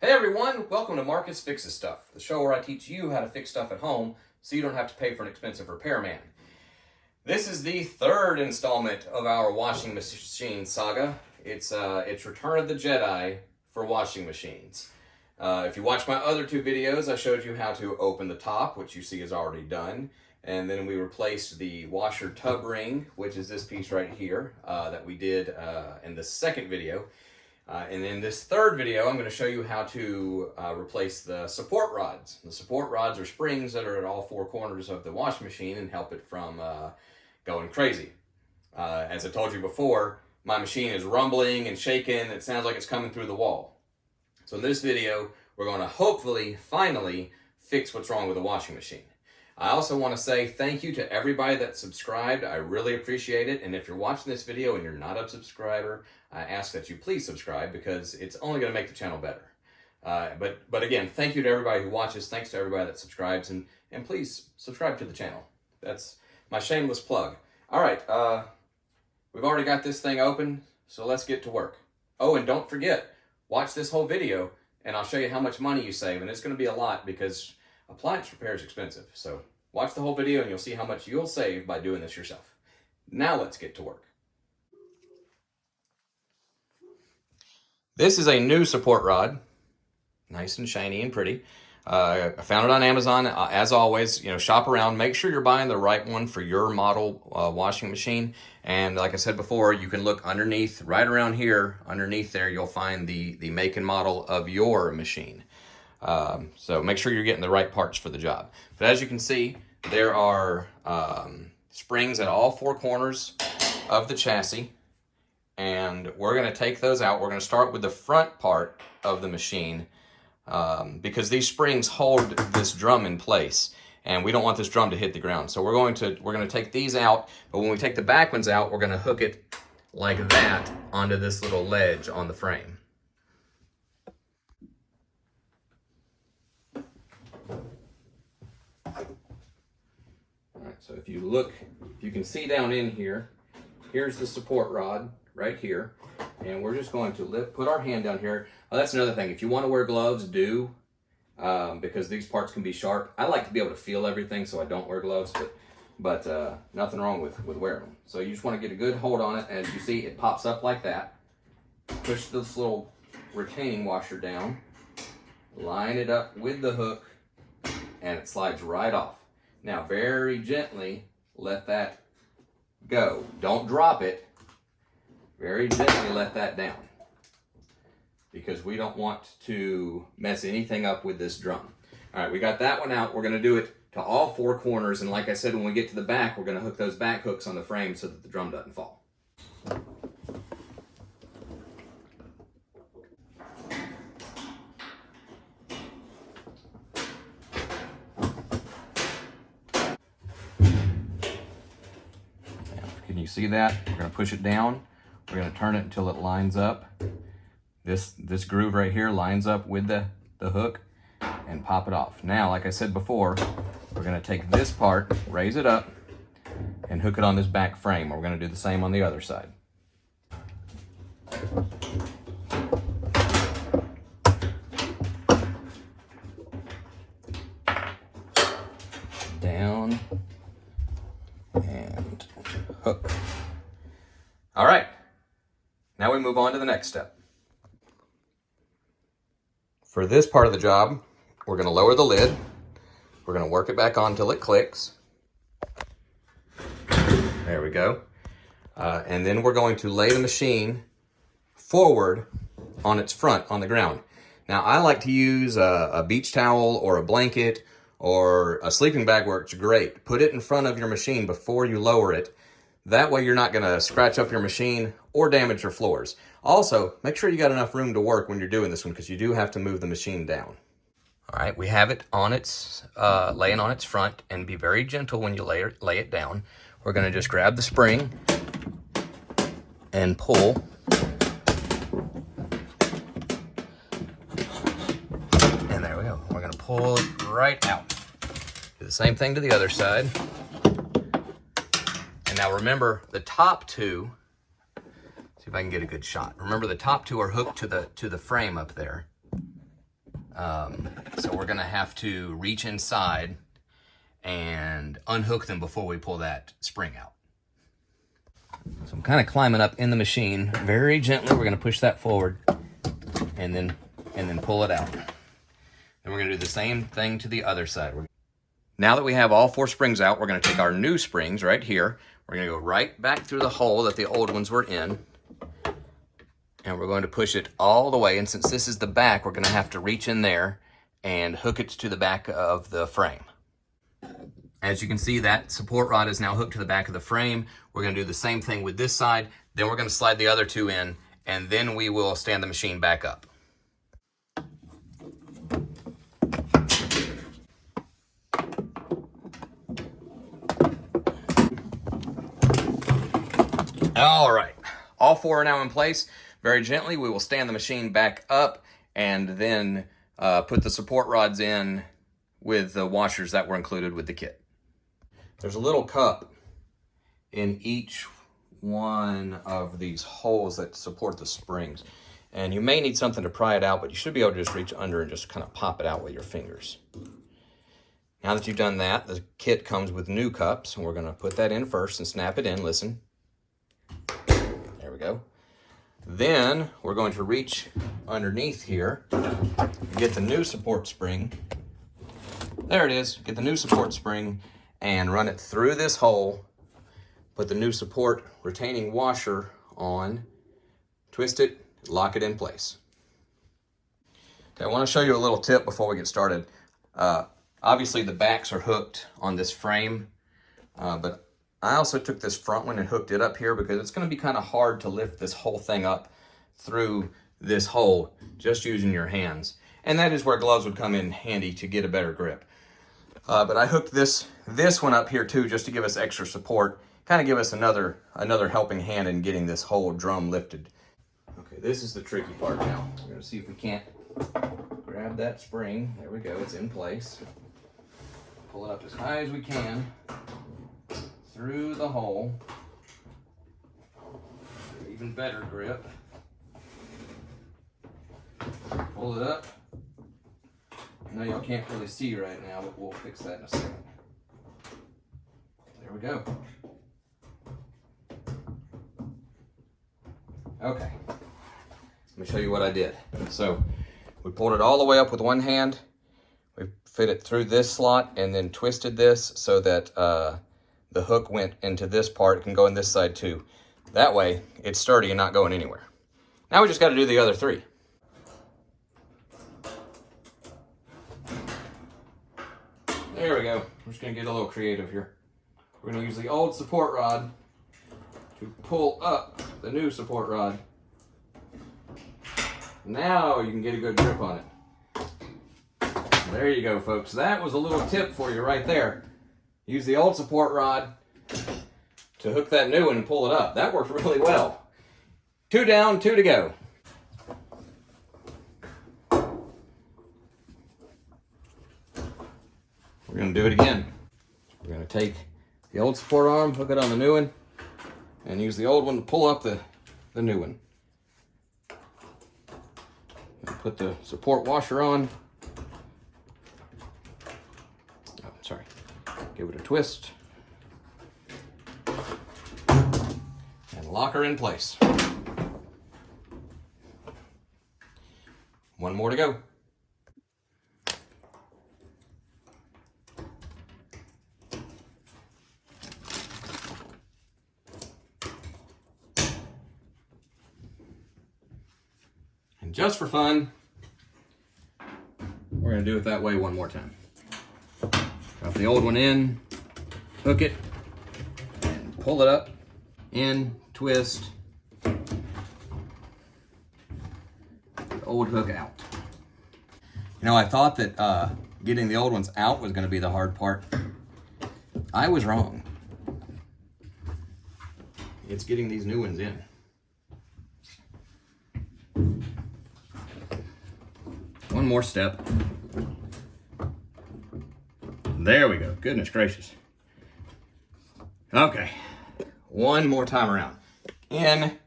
Hey everyone, welcome to Marcus Fixes Stuff, the show where I teach you how to fix stuff at home so you don't have to pay for an expensive repairman. This is the third installment of our washing machine saga. It's Return of the Jedi for washing machines. If you watch my other two videos, I showed you how to open the top, which you see is already done. And then we replaced the washer tub ring, which is this piece right here, that we did in the second video. And in this third video, I'm going to show you how to replace the support rods. The support rods are springs that are at all four corners of the washing machine and help it from going crazy. As I told you before, my machine is rumbling and shaking. It sounds like it's coming through the wall. So in this video, we're going to hopefully, finally, fix what's wrong with the washing machine. I also want to say thank you to everybody that subscribed. I really appreciate it. And if you're watching this video and you're not a subscriber, I ask that you please subscribe because it's only going to make the channel better. But again, thank you to everybody who watches. Thanks to everybody that subscribes. And please subscribe to the channel. That's my shameless plug. All right. We've already got this thing open, so let's get to work. Oh, and don't forget, watch this whole video and I'll show you how much money you save. And it's going to be a lot because appliance repair is expensive. So watch the whole video and you'll see how much you'll save by doing this yourself. Now let's get to work. This is a new support rod, nice and shiny and pretty. I found it on Amazon. As always, shop around. Make sure you're buying the right one for your model washing machine. And like I said before, you can look underneath, right around here, underneath there, you'll find the make and model of your machine. So make sure you're getting the right parts for the job. But as you can see, there are springs at all four corners of the chassis. And we're going to take those out. We're going to start with the front part of the machine because these springs hold this drum in place. And we don't want this drum to hit the ground. So we're going to take these out. But when we take the back ones out, we're going to hook it like that onto this little ledge on the frame. So if you look, you can see down in here, here's the support rod right here. And we're just going to put our hand down here. Oh, that's another thing. If you want to wear gloves, do, because these parts can be sharp. I like to be able to feel everything, so I don't wear gloves, but nothing wrong with wearing them. So you just want to get a good hold on it. As you see, it pops up like that. Push this little retaining washer down, line it up with the hook, and it slides right off. Now, very gently, let that go. Don't drop it. Very gently let that down because we don't want to mess anything up with this drum. All right, we got that one out. We're going to do it to all four corners. And like I said, when we get to the back, we're going to hook those back hooks on the frame so that the drum doesn't fall. Can you see that? We're going to push it down. We're going to turn it until it lines up. This groove right here lines up with the hook and pop it off. Now, like I said before, we're going to take this part, raise it up, and hook it on this back frame. We're going to do the same on the other side. Down and hook. All right, now we move on to the next step. For this part of the job, we're going to lower the lid. We're going to work it back on until it clicks. There we go. And then we're going to lay the machine forward on its front on the ground. Now, I like to use a beach towel or a blanket or a sleeping bag works great. Put it in front of your machine before you lower it. That way you're not going to scratch up your machine or damage your floors. Also, make sure you got enough room to work when you're doing this one because you do have to move the machine down. All right, we have it on its, laying on its front, and be very gentle when you lay it down. We're going to just grab the spring and pull. And there we go. We're going to pull it right out. Do the same thing to the other side. And now remember, the top two, see if I can get a good shot. Remember, the top two are hooked to the frame up there. So we're gonna have to reach inside and unhook them before we pull that spring out. So I'm kind of climbing up in the machine very gently. We're gonna push that forward and then pull it out. Then we're gonna do the same thing to the other side. Now that we have all 4 springs out, we're gonna take our new springs right here. We're gonna go right back through the hole that the old ones were in. And we're going to push it all the way. And since this is the back, we're gonna have to reach in there and hook it to the back of the frame. As you can see, that support rod is now hooked to the back of the frame. We're gonna do the same thing with this side. Then we're gonna slide the other 2 in, and then we will stand the machine back up. All right, all 4 are now in place. Very gently, we will stand the machine back up and then put the support rods in with the washers that were included with the kit. There's a little cup in each one of these holes that support the springs. And you may need something to pry it out, but you should be able to just reach under and just kind of pop it out with your fingers. Now that you've done that, the kit comes with new cups, and we're gonna put that in first and snap it in, listen. There we go. Then we're going to reach underneath here and get the new support spring. There it is, get the new support spring and run it through this hole, put the new support retaining washer on, twist it, lock it in place. Okay, I want to show you a little tip before we get started. Obviously the backs are hooked on this frame, but I also took this front one and hooked it up here because it's going to be kind of hard to lift this whole thing up through this hole just using your hands. And that is where gloves would come in handy to get a better grip. But I hooked this one up here too just to give us extra support, kind of give us another helping hand in getting this whole drum lifted. Okay, this is the tricky part now. We're going to see if we can't grab that spring. There we go, it's in place. Pull it up as high as we can through the hole. Even better grip. Pull it up. I know y'all can't really see right now, but we'll fix that in a second. There we go. Okay, let me show you what I did. So we pulled it all the way up with one hand. We fit it through this slot and then twisted this so that the hook went into this part. It can go in this side too. That way it's sturdy and not going anywhere. Now we just got to do the other 3. There we go. We're just going to get a little creative here. We're going to use the old support rod to pull up the new support rod. Now you can get a good grip on it. There you go, folks. That was a little tip for you right there. Use the old support rod to hook that new one and pull it up. That worked really well. 2 down, 2 to go. We're going to do it again. We're going to take the old support arm, hook it on the new one, and use the old one to pull up the new one. And put the support washer on. Oh, sorry. Give it a twist. And lock her in place. 1 more to go. And just for fun, we're going to do it that way 1 more time. Drop the old one in, hook it, and pull it up, in, twist, the old hook out. You know, I thought that getting the old ones out was going to be the hard part. I was wrong. It's getting these new ones in. One more step. There we go. Goodness gracious. Okay. 1 more time around. In.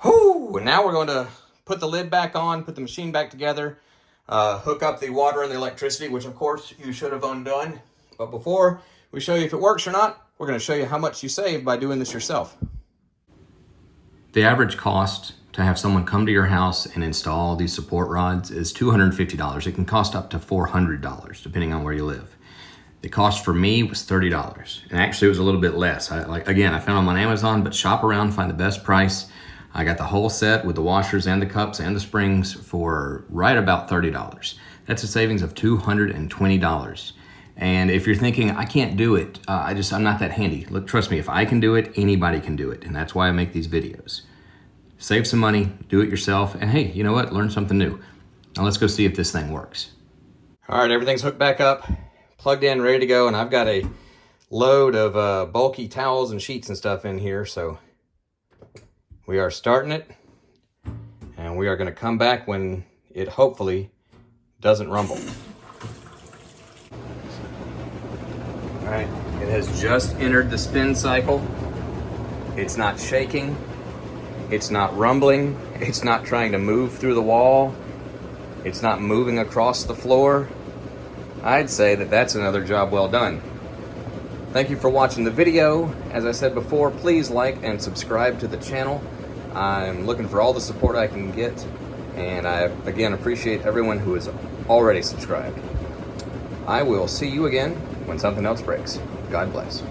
Whew. And now we're going to put the lid back on, put the machine back together, hook up the water and the electricity, which of course you should have undone. But before we show you if it works or not, we're going to show you how much you save by doing this yourself. The average cost to have someone come to your house and install these support rods is $250. It can cost up to $400 depending on where you live. The cost for me was $30, and actually it was a little bit less. I found them on Amazon, but shop around, find the best price. I got the whole set with the washers and the cups and the springs for right about $30. That's a savings of $220. And if you're thinking, I can't do it, I'm not that handy. Look, trust me, if I can do it, anybody can do it. And that's why I make these videos. Save some money, do it yourself, and hey, you know what? Learn something new. Now let's go see if this thing works. All right, everything's hooked back up, plugged in, ready to go, and I've got a load of bulky towels and sheets and stuff in here, so we are starting it, and we are going to come back when it hopefully doesn't rumble. All right, it has just entered the spin cycle. It's not shaking. It's not rumbling. It's not trying to move through the wall. It's not moving across the floor. I'd say that that's another job well done. Thank you for watching the video. As I said before, please like and subscribe to the channel. I'm looking for all the support I can get, and I, again, appreciate everyone who is already subscribed. I will see you again when something else breaks. God bless.